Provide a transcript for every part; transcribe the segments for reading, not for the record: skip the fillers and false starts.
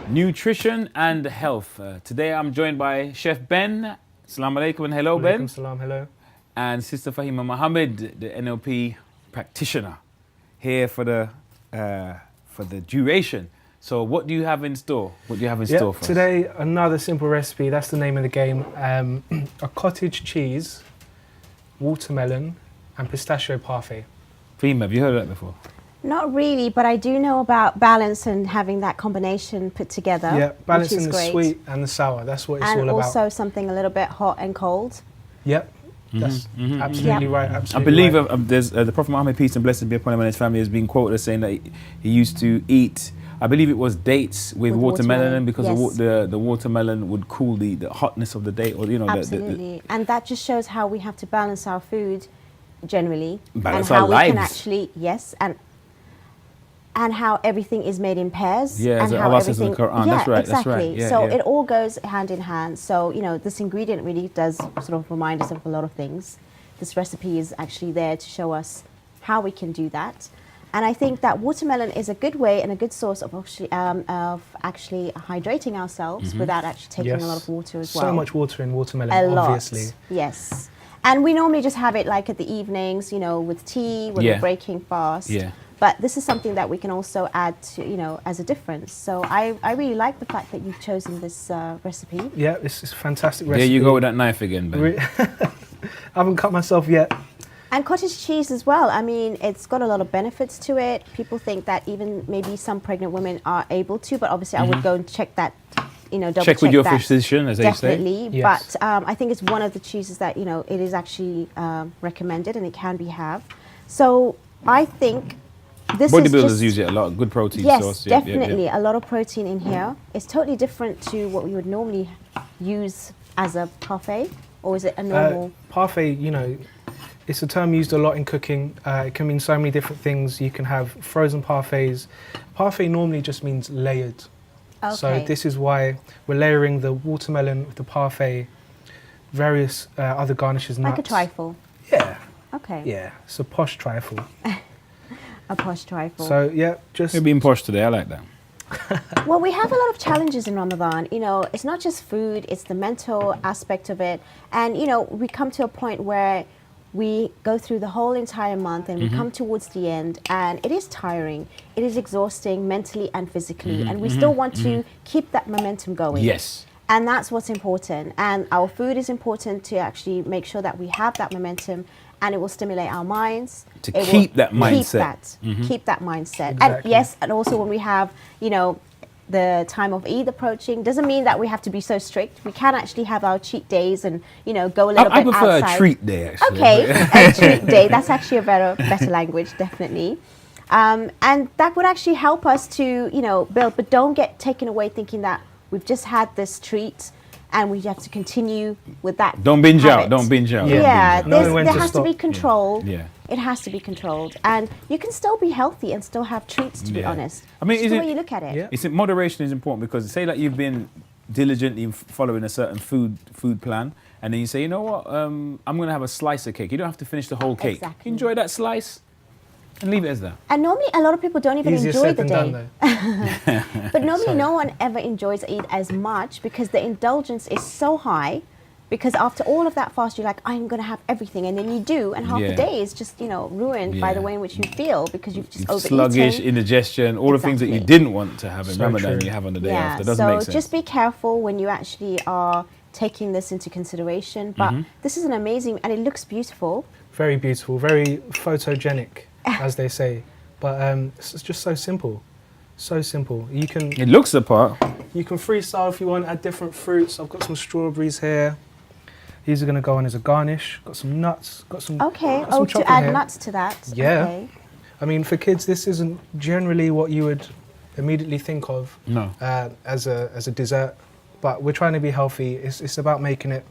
nutrition and health. Today I'm joined by Chef Ben. Assalamu alaikum and hello, Ben. Alaikum salam, hello. And Sister Fahima Mohammed, the NLP practitioner, here for the duration. So what do you have in store? What do you have in store for us? Today, another simple recipe. That's the name of the game. A cottage cheese, watermelon, and pistachio parfait. Fahima, have you heard of that before? Not really, but I do know about balance and having that combination put together. Yeah, balancing which is the great. sweet and the sour. That's what it's And all about. also something a little bit hot and cold. Yep, that's absolutely right. I Absolutely believe right. there's the Prophet Muhammad, peace and blessings be upon him and his family, has been quoted as saying that he used to eat, I believe it was dates with watermelon because yes. the watermelon would cool the hotness of the date, or Absolutely, and that just shows how we have to balance our food generally, balance and how our we lives. can actually and how everything is made in pairs. Yeah, and as how Allah says in the everything- Quran. Yeah, That's right. exactly. That's right. Yeah, so yeah. it all goes hand in hand. So this ingredient really does sort of remind us of a lot of things. This recipe is actually there to show us how we can do that. And I think that watermelon is a good way and a good source of actually hydrating ourselves without actually taking a lot of water as well. So much water in watermelon, A lot, obviously. yes. And we normally just have it like at the evenings, with tea when we're breaking fast. Yeah. But this is something that we can also add to, as a difference. So I really like the fact that you've chosen this recipe. Yeah, it's a fantastic recipe. There you go with that knife again, Ben. I haven't cut myself yet. And cottage cheese as well. I mean, it's got a lot of benefits to it. People think that even maybe some pregnant women are able to, but obviously I would go and check that, double check with your that. physician, as they say. Definitely, Yes. but I think it's one of the cheeses that, it is actually recommended and it can be have. So I think this is Bodybuilders just, use it a lot. Good protein yes, source. definitely a lot of protein in here. It's totally different to what we would normally use as a parfait, or is it a normal? Parfait, it's a term used a lot in cooking. It can mean so many different things. You can have frozen parfaits. Parfait normally just means layered. Okay. So this is why we're layering the watermelon with the parfait, various other garnishes, nuts. Like a trifle. Yeah, Okay. yeah. It's a posh trifle. A posh trifle. So yeah, just You're being posh today. I like that. Well, we have a lot of challenges in Ramadan. It's not just food, it's the mental aspect of it. And, we come to a point where we go through the whole entire month and we come towards the end and it is tiring. It is exhausting mentally and physically. And we still want to keep that momentum going. Yes. And that's what's important. And our food is important to actually make sure that we have that momentum and it will stimulate our minds. To It keep will that mindset. Keep that mindset. And Exactly. yes, and also when we have, the time of Eid approaching, doesn't mean that we have to be so strict. We can actually have our cheat days and, go a little I bit prefer outside. a treat day, actually. Okay, a treat day. That's actually a better language, definitely. And that would actually help us to, build, but don't get taken away thinking that we've just had this treat and we have to continue with that. Don't binge habit. out. Don't binge out. Yeah, Don't binge out. Knowing when there to has to be stop. control. Yeah. It has to be controlled. And you can still be healthy and still have treats, to be Yeah. honest. I mean, It's is the it- way you look at it. Yeah. It's moderation is important because say that you've been diligently following a certain food plan, and then you say, you know what, I'm going to have a slice of cake. You don't have to finish the whole cake. Exactly. Enjoy that slice and leave it as that. And normally a lot of people don't even easier enjoy said the than day. done, though. But normally Sorry. no one ever enjoys Eid as much because the indulgence is so high. Because after all of that fast, you're like, I'm going to have everything. And then you do. And half Yeah. the day is just, ruined by the Yeah. way in which you feel because you've just overeaten. Sluggish, indigestion, all the things that you Exactly. didn't want to have in So Ramadan, true. you have on the day Yeah, after. Doesn't so make sense. just be careful when you actually are taking this into consideration. But this is an amazing, and it looks beautiful. Very beautiful, very photogenic, as they say. But it's just so simple. So simple. You can It looks the part. freestyle if you want, add different fruits. I've got some strawberries here. These are going to go on as a garnish. Got some nuts. Got some. Okay. got some To chocolate add here. nuts to that. Yeah. Okay. I mean, for kids, this isn't generally what you would immediately think of No. as a dessert. But we're trying to be healthy. It's about making it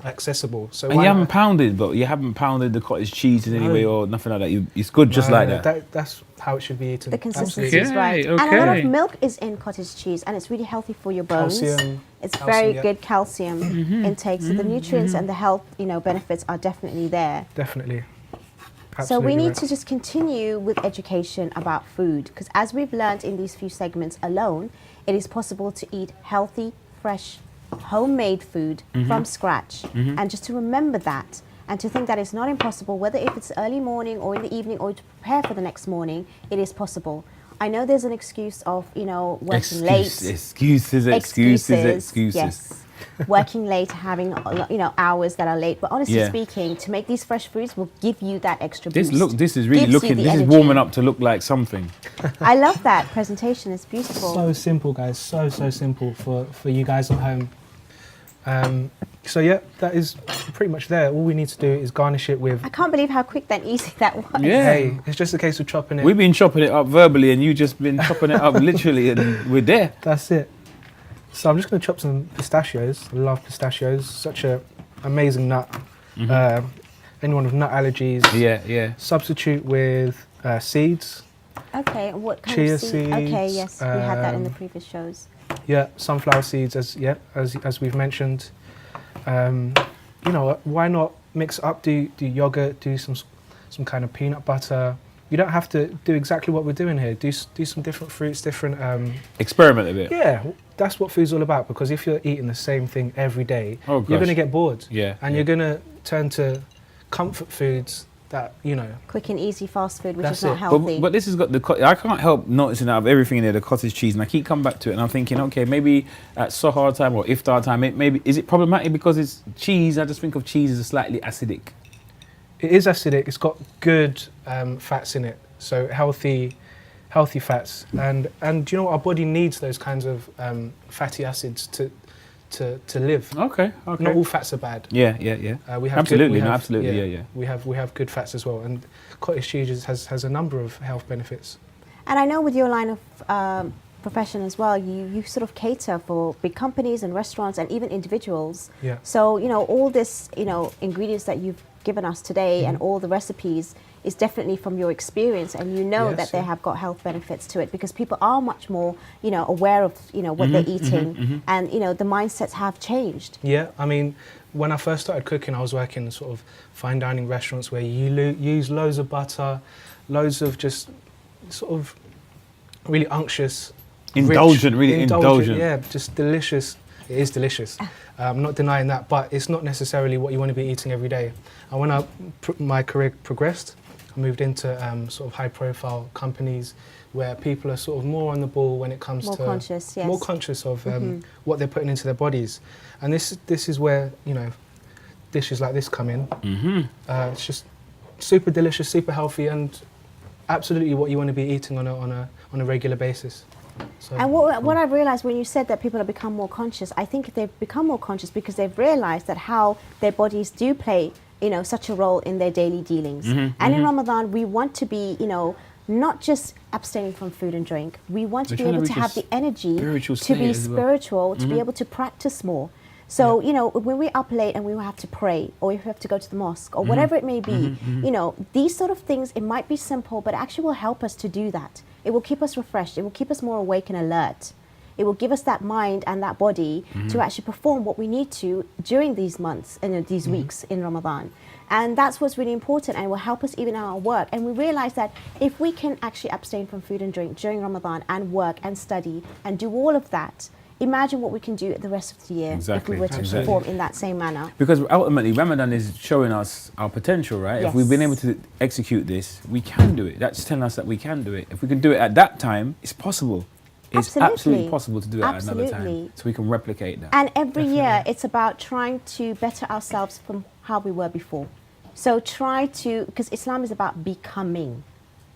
accessible. So And why you haven't not? pounded the cottage cheese in any No. way or nothing like that. It's good just like that. That's how it should be eaten. The consistency Absolutely. is right. Okay, And a lot okay. of milk is in cottage cheese and it's really healthy for your bones. Calcium. It's Calcium, very yeah. good calcium intake. So the nutrients and the health, benefits are definitely there. Definitely. So we need right. to just continue with education about food, because as we've learned in these few segments alone, it is possible to eat healthy, fresh, homemade food from scratch. And just to remember that, and to think that it's not impossible, whether if it's early morning or in the evening or to prepare for the next morning, it is possible. I know there's an excuse of, working late. Excuses. Yes. Working late, having hours that are late. But honestly speaking, to make these fresh foods will give you that extra boost. This is really Gives you looking. the This is energy. warming up to look like something. I love that presentation. It's beautiful. So simple, guys. So simple for you guys at home. So yeah, that is pretty much there. All we need to do is garnish it with. I can't believe how quick and easy that was. Yeah. Hey, it's just a case of chopping it. We've been chopping it up verbally, and you just been chopping it up literally, and we're there. That's it. So I'm just going to chop some pistachios. I love pistachios. Such a amazing nut. Anyone with nut allergies. Yeah. Substitute with seeds. Okay, what kind Chia of seed? Okay, seeds, yes, we had that in the previous shows. Yeah, sunflower seeds, as we've mentioned. Why not mix up? Do yogurt? Do some kind of peanut butter. You don't have to do exactly what we're doing here. Do some different fruits, different. Experiment a bit. Yeah, that's what food's all about. Because if you're eating the same thing every day, you're going to get bored. Yeah. And you're going to turn to comfort foods that Quick and easy fast food, which That's is not it. healthy. But this has got I can't help noticing out of everything in there, the cottage cheese, and I keep coming back to it, and I'm thinking, okay, maybe at Sahar time or Iftar time, maybe is it problematic because it's cheese? I just think of cheese as slightly acidic. It is acidic. It's got good fats in it, so healthy fats, and our body needs those kinds of fatty acids to live. Okay. Not all fats are bad. Yeah. We have Absolutely, good, We have good fats as well, and cottage cheese has a number of health benefits. And I know with your line of profession as well, you sort of cater for big companies and restaurants and even individuals. Yeah. So all this ingredients that you've given us today and all the recipes is definitely from your experience, and that they have got health benefits to it, because people are much more aware of what they're eating, and the mindsets have changed. Yeah, I mean, when I first started cooking, I was working in sort of fine dining restaurants where you use loads of butter, loads of just sort of really unctuous, Indulgent, rich, really indulgent. Yeah, just delicious. It is delicious. I'm not denying that, but it's not necessarily what you want to be eating every day. And when my career progressed, I moved into sort of high-profile companies where people are sort of more on the ball when it comes More to conscious, yes. more conscious of what they're putting into their bodies, and this is where dishes like this come in. It's just super delicious, super healthy, and absolutely what you want to be eating on a regular basis. So, And what I've realized when you said that people have become more conscious, I think they've become more conscious because they've realized that how their bodies do play, such a role in their daily dealings. And in Ramadan, we want to be, not just abstaining from food and drink. We want to be able to have the energy to be spiritual, to be able to practice more. So, when we're up late and we will have to pray, or if we have to go to the mosque, or whatever it may be, these sort of things, it might be simple, but actually will help us to do that. It will keep us refreshed. It will keep us more awake and alert. It will give us that mind and that body to actually perform what we need to during these months and these weeks in Ramadan. And that's what's really important, and will help us even in our work. And we realize that if we can actually abstain from food and drink during Ramadan and work and study and do all of that, imagine what we can do the rest of the year if we were to perform in that same manner. Because ultimately, Ramadan is showing us our potential, right? Yes. If we've been able to execute this, we can do it. That's telling us that we can do it. If we can do it at that time, it's possible. It's absolutely possible to do it at another time. So we can replicate that. And every year, it's about trying to better ourselves from how we were before. So because Islam is about becoming.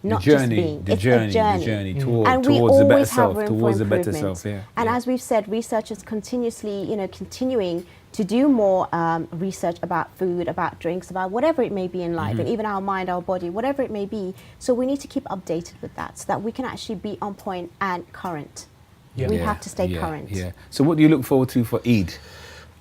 Not just being. It's a journey. Towards the better self, towards the better self. And as we've said, researchers continuously, continuing to do more research about food, about drinks, about whatever it may be in life, and even our mind, our body, whatever it may be. So we need to keep updated with that, so that we can actually be on point and current. We have to stay current. Yeah. So what do you look forward to for Eid?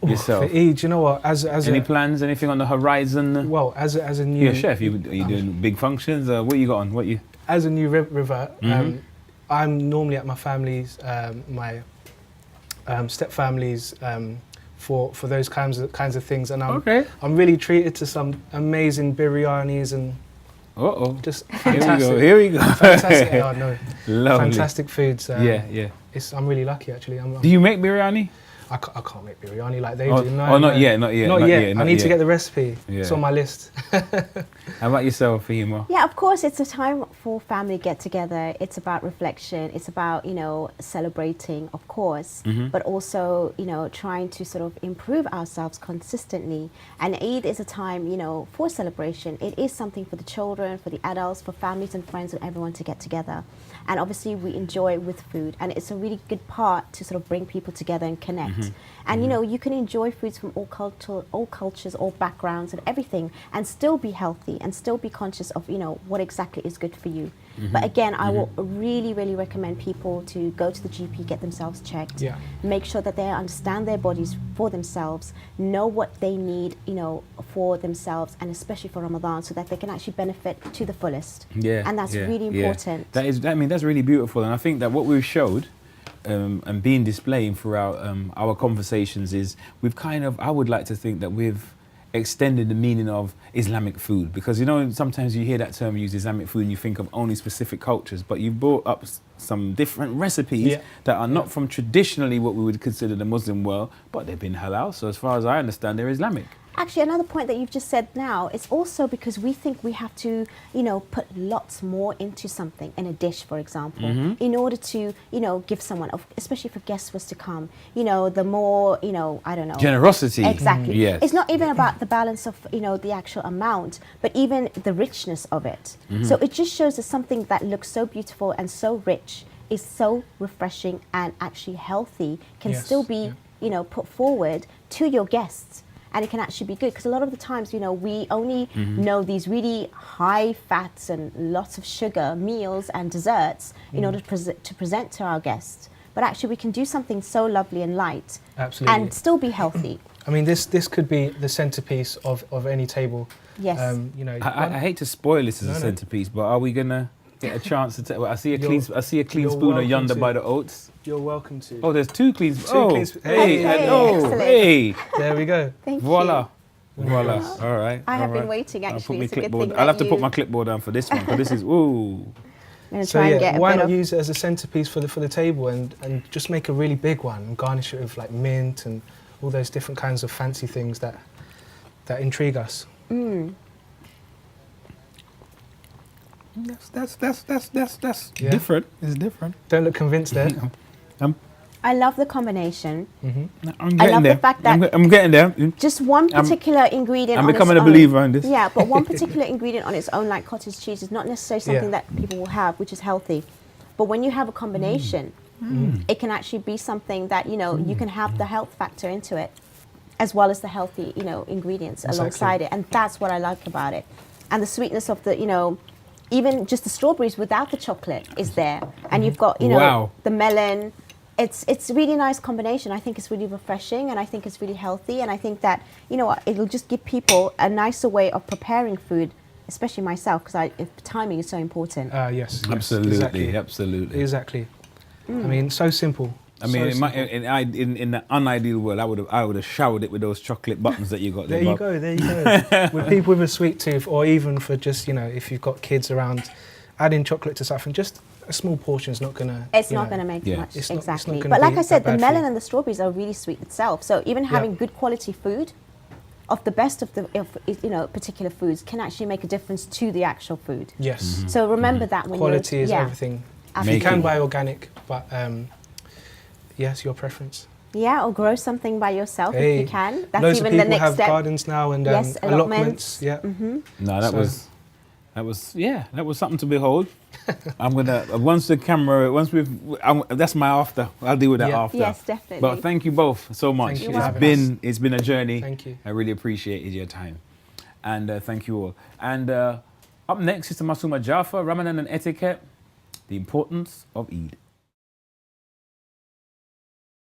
Yourself. For Eid, you know what? Any plans? Anything on the horizon? Well, as a new chef, are you doing big functions? What you got on? As a new revert, I'm normally at my family's, my step family's, for those kinds of things, and I'm really treated to some amazing biryanis and Uh-oh. Just Here we fantastic. go. Here we go. Fantastic. Oh, no. Lovely. Fantastic foods. Yeah. I'm really lucky, actually. Do you make biryani? I can't make biryani like they Oh, do. No, oh, not no. yet. Not yet. I need to get the recipe. Yeah. It's on my list. How about yourself, Fahima? Yeah, of course, it's a time for family get-together. It's about reflection. It's about, celebrating, of course, but also, trying to sort of improve ourselves consistently. And Eid is a time, for celebration. It is something for the children, for the adults, for families and friends and everyone to get together. And obviously, we enjoy with food. And it's a really good part to sort of bring people together and connect. And, you can enjoy foods from all cultures, all backgrounds and everything, and still be healthy and still be conscious of, what exactly is good for you. But again, I will really, really recommend people to go to the GP, get themselves checked, make sure that they understand their bodies for themselves, know what they need, for themselves, and especially for Ramadan, so that they can actually benefit to the fullest. And that's really important. That's really beautiful. And I think that what we've showed and been displaying throughout our conversations is I would like to think that we've extended the meaning of Islamic food, because sometimes you hear that term used, Islamic food, and you think of only specific cultures, but you've brought up some different recipes that are not from traditionally what we would consider the Muslim world, but they've been halal, so as far as I understand, they're Islamic. Actually, another point that you've just said now is also because we think we have to, put lots more into something, in a dish, for example, in order to, give someone, especially if a guest was to come, the more, I don't know. Generosity. Exactly. Yes. It's not even about the balance of, the actual amount, but even the richness of it. So it just shows that something that looks so beautiful and so rich is so refreshing and actually healthy can still be, put forward to your guests. And it can actually be good, because a lot of the times, we only know these really high fats and lots of sugar meals and desserts in order to present to our guests. But actually, we can do something so lovely and light, and still be healthy. I mean, this could be the centerpiece of any table. Yes. I hate to spoil this as a centerpiece, but are we gonna get a chance to? I see a clean spoon yonder by the oats. You're welcome to. Oh, there's two clean spoons. Clean spoons. Hey, Hey. There we go. Thank Voila. you. Voila. All right. I have all been right. waiting, actually. I'll It's a good thing I'll have to that put my clipboard down for this one, because this is, I'm gonna So try and get why a bit not of use it as a centerpiece for the table and just make a really big one and garnish it with like mint and all those different kinds of fancy things that intrigue us. That's different. It's different. Don't look convinced there. I love the combination. I'm I love the fact that I'm getting there. just one particular ingredient I'm on becoming its a believer in this. Yeah, but one particular ingredient on its own, like cottage cheese, is not necessarily something that people will have, which is healthy. But when you have a combination, it can actually be something that, you can have the health factor into it, as well as the healthy, ingredients alongside it. And that's what I like about it. And the sweetness of the, even just the strawberries without the chocolate is there. And you've got, the melon. It's a really nice combination. I think it's really refreshing, and I think it's really healthy, and I think that, it'll just give people a nicer way of preparing food, especially myself, because timing is so important. Yes. Absolutely. Exactly. I mean, so simple. I mean, in the unideal world, I would have showered it with those chocolate buttons that you got there. There you go. With people with a sweet tooth, or even for just, if you've got kids around, adding chocolate to something, just a small portion is not going to... It's not going to make much, it's not exactly. gonna But like be I said, that the bad for melon you. and the strawberries are really sweet itself. So even having good quality food, of the best of particular foods, can actually make a difference to the actual food. Yes. So remember that when quality you're... is everything. Absolutely. You can buy organic, but yes, your preference. Yeah, or grow something by yourself if you can. That's Loads even of the people next have step. gardens now and Yes, allotments. Yeah. No, that was something to behold. I'm gonna once that's my after. I'll deal with that after. Yes, definitely. But thank you both so much. Thank you. It's been a journey. Thank you. I really appreciated your time, and thank you all. And up next, Sister Masuma Jaffa, Ramadan and etiquette, the importance of Eid.